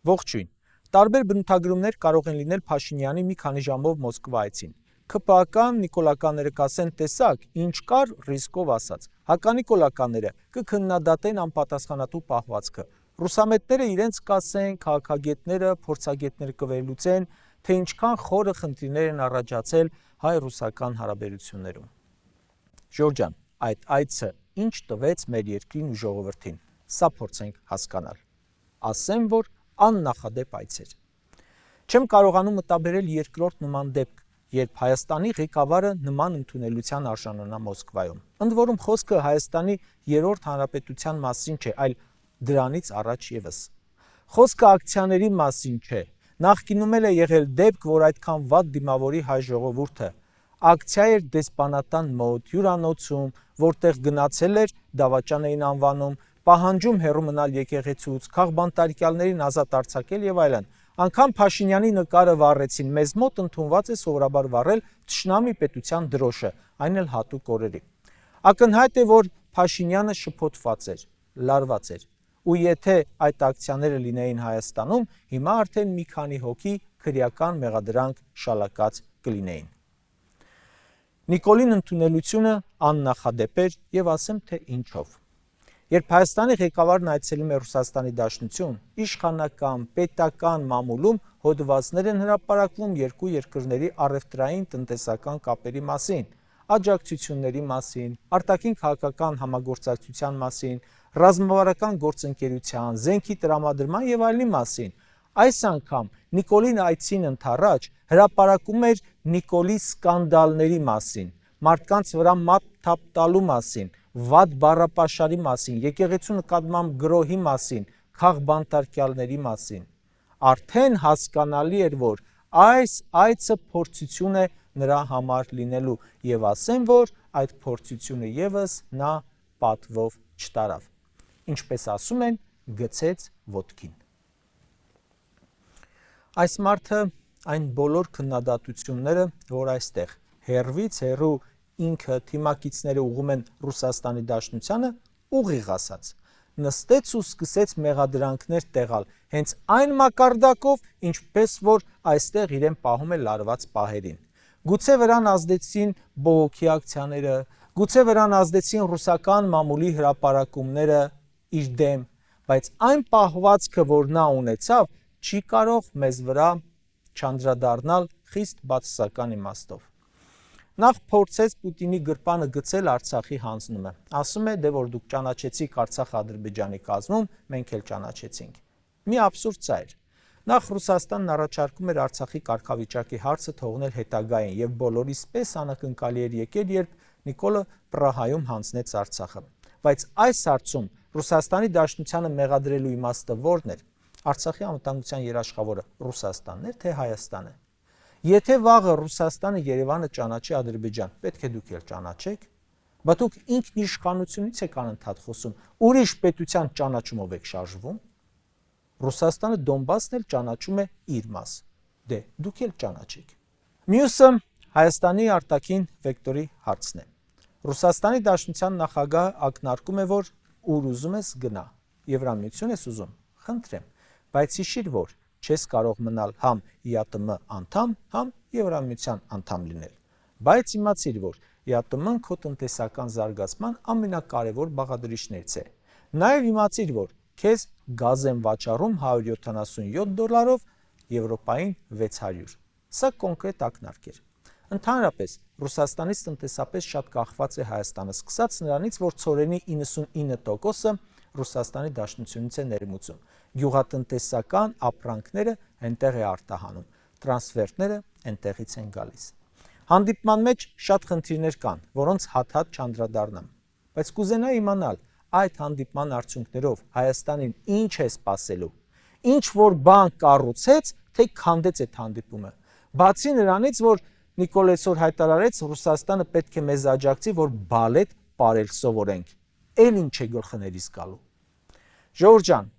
Ողջույն։ Տարբեր բնութագրումներ կարող են լինել Փաշինյանի մի քանի ժամով Մոսկվա այցին։ ՔՊԱ-կան նիկոլականները կասեն տեսակ, ինչ կար ռիսկով ասած։ Հականիկոլականները կքննադատեն անպատասխանատու պահվածքը։ Ռուսամետները իրենց կասեն, քաղաքագետները, փորձագետները կվերլուծեն, թե ինչքան խորը խնդիրներ են առաջացել հայ-ռուսական հարաբերություններում։ Ժորժ ջան, այդ այցը ինչ տվեց մեր երկրին ու ժողովրդին։ Սա փորձենք հասկանալ։ Ասեմ, որ աննախադեպ այց էր։ Չեմ կարողանում մտաբերել երկրորդ նման դեպք, երբ Հայաստանի ղեկավարը նման ընդունելության արժանանա Մոսկվայում։ Ընդ որում խոսքը Հայաստանի երրորդ հանրապետության մասին չէ, այլ դրանից առաջ ևս։ Խոսքը ակցիաների մասին չէ։ Նախկինում էլ է եղել դեպք, որ այդքան վատ դիմավորի հայ ժողովուրդը։ Ակցիա էր դեսպանատան մոտ, հյուրանոցում, որտեղ գնացել էր, դավաճան էին անվանում, պահանջում հեռու մնալ եկեղեցուց, քաղբանտարկյալներին ազատ արձակել եւ այլն։ Անգամ Փաշինյանի նկարը վառեցին, մեզ մոտ ընդունված է սովորաբար վառել թշնամի պետության դրոշը, այն էլ հատուկ օրերի։ Ակնհայտ է, որ Փաշինյանը շփոթված էր, լարված էր։ Ու եթե այդ ակցիաները լինեին Հայաստանում, հիմա արդեն մի քանի հոգի քրեական մեղադրանք շալակած կլինեին։ Նիկոլին ընդունելությունը աննախադեպ էր եւ ասեմ թե ինչով։ Երբ Հայաստանի ղեկավարն այցելում է Ռուսաստանի Դաշնություն, իշխանական, պետական մամուլում հոդվածներ են հրապարակվում երկու երկրների առևտրային տնտեսական կապերի մասին, աջակցությունների մասին, արտաքին քաղաքական համագործակցության մասին, ռազմավարական գործընկերության, զենքի տրամադրման եւ այլնի մասին։ Այս անգամ Նիկոլին այցին ընդառաջ հրապարակում էր Նիկոլի սկանդալների մասին, մարդկանց վրա մատ թափ տալու մասին, վատ բառապաշարի մասին, եկեղեցու նկատմամբ գրոհի մասին, քաղբանտարկյալների մասին։ Արդեն հասկանալի էր, որ այս այցը փորձություն է նրա համար լինելու եւ ասեմ, որ այդ փորձությունը եւս նա պատվով չտարավ։ Ինչպես ասում են, գցեց ոտքին։ Այս մարդը այն բոլոր քննադատությունները, որ այստեղ հերվից հերու ինքը թիմակիցները ուղում են Ռուսաստանի Դաշնությանը, ուղիղ ասած, նստեց ու սկսեց մեղադրանքներ տեղալ, հենց այն մակարդակով, ինչպես որ այստեղ իրեն պահում է լարված պահերին։ Գուցե վրան ազդեցին բողոքի ակցիաները, գուցե վրան ազդեցին ռուսական մամուլի հրապարակումները իր դեմ, բայց այն պահվածքը, որ նա ունեցավ, չի կարող մեզ վրա չանդրադառնալ խիստ բացասական իմաստով։ Նախ փորձեց Պուտինի գրպանը գցել Արցախի հանձնումը։ Ասում է, դե որ դուք ճանաչեցիք Արցախ-Ադրբեջանի կազմում, մենք էլ ճանաչեցինք։ Մի абսուրդ սա էր։ Նախ Ռուսաստանն առաջարկում էր Արցախի կարգավիճակի հարցը թողնել հետագային եւ բոլորիս պես անակնկալի էր եկել, երբ Նիկոլը Պրահայում հանձնեց Արցախը։ Բայց այս հարցում Ռուսաստանի Դաշնությանը մեղադրելու իմաստը ո՞րն էր։ Արցախի անվտանգության երաշխավորը Ռուսաստանն էր, թե Հայաստանը։ Եթե վաղը Ռուսաստանը Երևանը ճանաչի Ադրբեջան, պետք է դուք էլ ճանաչեք, բայց դուք ինքնիշխանությունից եք անընդհատ խոսում, ուրիշ պետության ճանաչումով եք շարժվում։ Ռուսաստանը Դոնբասն էլ ճանաչում է իր մաս։ Դե դուք էլ ճանաչեք։ Մյուսը Հայաստանի արտաքին վեկտորի հարցն է։ Ռուսաստանի Դաշնության նախագահը ակնարկում է, որ ուր ուզում ես գնա, Եվրամիություն ես ուզում, խնդրեմ, բայց հիշիր, որ չես կարող մնալ համ ԵԱՏՄ անդամ, համ Եվրամիության անդամ լինել։ Բայց իմացիր, որ ԵԱՏՄ-ն քո տնտեսական զարգացման ամենակարևոր բաղադրիչներից է։ Նաև իմացիր, որ քեզ գազ են վաճառում $177, Եվրոպային 600։ Սա կոնկրետ ակնարկ էր։ Ընդհանրապես, Ռուսաստանից տնտեսապես շատ կախված է Հայաստանը, սկսած նրանից, որ ցորենի 99%-ը Ռուսաստանի Դաշնությունից է ներմուծում։ Գյուղատնտեսական ապրանքները այնտեղ է արտահանում, տրանսֆերտները այնտեղից են գալիս։ Հանդիպման մեջ շատ խնդիրներ կան, որոնց հատ-հատ չանդրադառնամ, բայց կուզենա իմանալ այդ հանդիպման արդյունքներով Հայաստանին ինչ է սպասելու, ինչ որ բան կառուցեց, թե քանդեց այդ հանդիպումը։ Բացի նրանից, որ Նիկոլ այսօր հայտարարեց, Ռուսաստանը պետք է մեզ աջակցի, որ բալետ ապրել սովորենք։ Էլ ինչ է գլխներիս գալու։ Ժորժ ջան,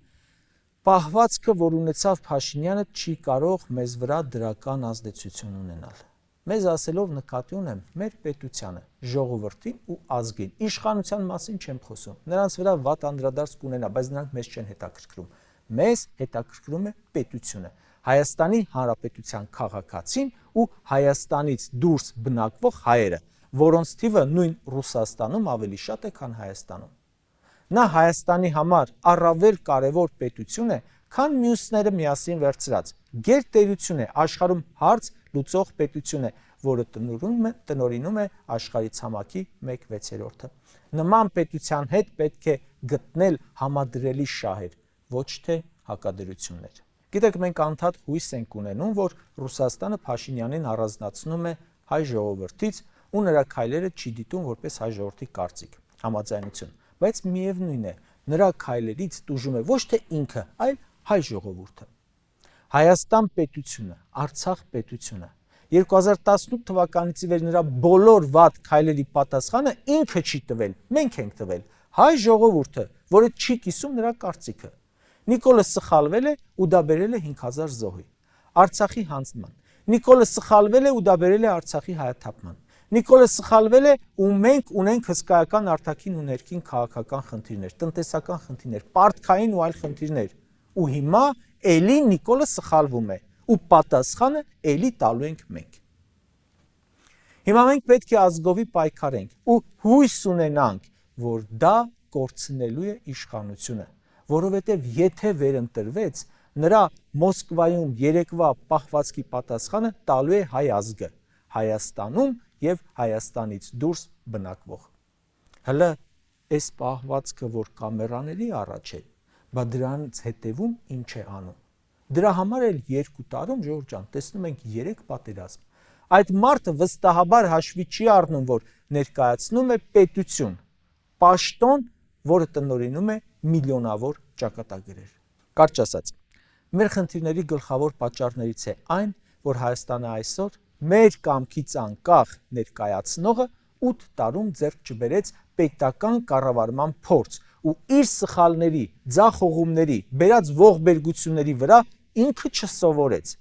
պահվածքը, որ ունեցավ Փաշինյանը, չի կարող մեզ վրա դրական ազդեցություն ունենալ։ Մեզ ասելով նկատի ունեմ մեր պետությանը, ժողովրդին ու ազգին։ Իշխանության մասին չեմ խոսում։ Նրանց վրա վատ անդրադարձ կունենա, բայց նրանք մեզ չեն հետաքրքրում։ մեզ հետաքրքրում է պետությունը, Հայաստանի Հանրապետության քաղաքացին ու Հայաստանից դուրս բնակվող հայերը, որոնց թիվը նույն Ռուսաստանում ավելի շատ է, քան Հայաստանում։ Նա Հայաստանի համար առավել կարևոր պետություն է, քան մյուսները միասին վերցրած։ Գերտերություն է, աշխարհում հարց լուծող պետություն է, որը տնօրինում է աշխարհի ցամաքի 1/6-ը։ Նման պետության հետ պետք է գտնել համադրելի շահեր, ոչ թե հակադրություններ։ Գիտեք, մենք անդադ հույս ենք ունենում, որ Ռուսաստանը Փաշինյանին առանձնացնում է հայ ժողովրդից ու նրա քայլերը չի դիտում որպես հայ ժողովրդի կարծիք, համաձայնություն, բայց միևնույն է, նրա քայլերից տուժում է ոչ թե ինքը, այլ հայ ժողովուրդը։ Հայաստան պետությունը, Արցախ պետությունը 2018 թվականից ի վեր նրա բոլոր վատ քայլերի պատասխանը ինքը չի տվել, մենք ենք տվել, հայ ժողովուրդը, որը չի կիսում նրա կարծիքը։ Նիկոլը սխալվել է ու դա բերել է 5000 զոհի։ Արցախի հանձնման։ Նիկոլը սխալվել է ու դա բերել է Արցախի հայաթափման։ Նիկոլը սխալվել է ու մենք ունենք հսկայական արտաքին ու ներքին քաղաքական խնդիրներ, տնտեսական խնդիրներ, պարտքային ու այլ խնդիրներ։ Ու հիմա էլի Նիկոլը սխալվում է ու պատասխանը էլի տալու ենք մենք։ Հիմա մենք պետք է ազգովի պայքարենք ու հույս ունենանք, որ դա կորցնելու է իշխանությունը, որովհետև եթե վերընտրվեց, նրա Մոսկվայում երեկվա պահվածքի պատասխանը տալու է հայ ազգը, Հայաստանում եւ Հայաստանից դուրս բնակվող։ Հələ այս պահվածքը, որ կամերաների առաջ է, բա դրանից հետևում ինչ է անում։ Դրա համար էլ 2 տարում, Ժողովուրդ ջան, տեսնում ենք 3 պատերազմ։ Այդ մարդը վստահաբար հաշվի չի առնում, որ ներկայացնում է պետություն, պաշտոն, որը տնօրինում է միլիոնավոր ճակատագրեր։ Կարճ ասած, մեր խնդիրների գլխավոր պատճառներից է այն, որ Հայաստանը այսօր մեր կամքից անկախ ներկայացնողը 8 տարում ձեռք չբերեց պետական կառավարման փորձ ու իր սխալների, ձախողումների, բերած ողբերգությունների վրա ինքը չսովորեց։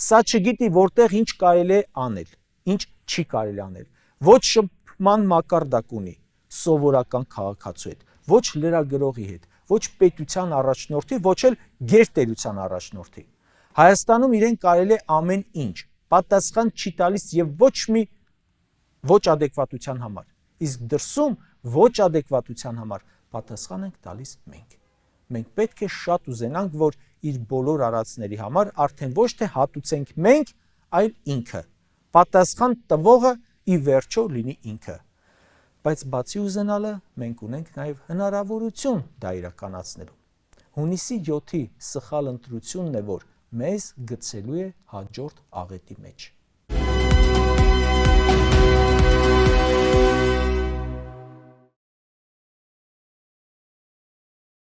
Սա չգիտի որտեղ ինչ կարելի է անել, ինչ չի կարելի անել։ Ոչ շփման մակարդակ ունի սովորական քաղաքացու հետ, ոչ լրագրողի հետ, ոչ պետության առաջնորդի, ոչ էլ գերտերության առաջնորդի։ Հայաստանում իրեն կարելի է ամեն ինչ, պատասխան չի տալիս եւ ոչ adekvatության համար։ Իսկ դրսում ոչ adekvatության համար պատասխան ենք տալիս մենք։ Մենք պետք է շատ ուզենանք, որ իր բոլոր արածների համար արդեն ոչ թե հատուցենք մենք, այլ ինքը։ Պատասխան տվողը ի վերջո լինի ինքը։ Բայց բացի ուզենալը, մենք ունենք նաև հնարավորություն դա իրականացնելու։ Հունիսի 7-ի սխալ ընտրությունն է, որ մեզ գցելու է հաջորդ աղետի մեջ։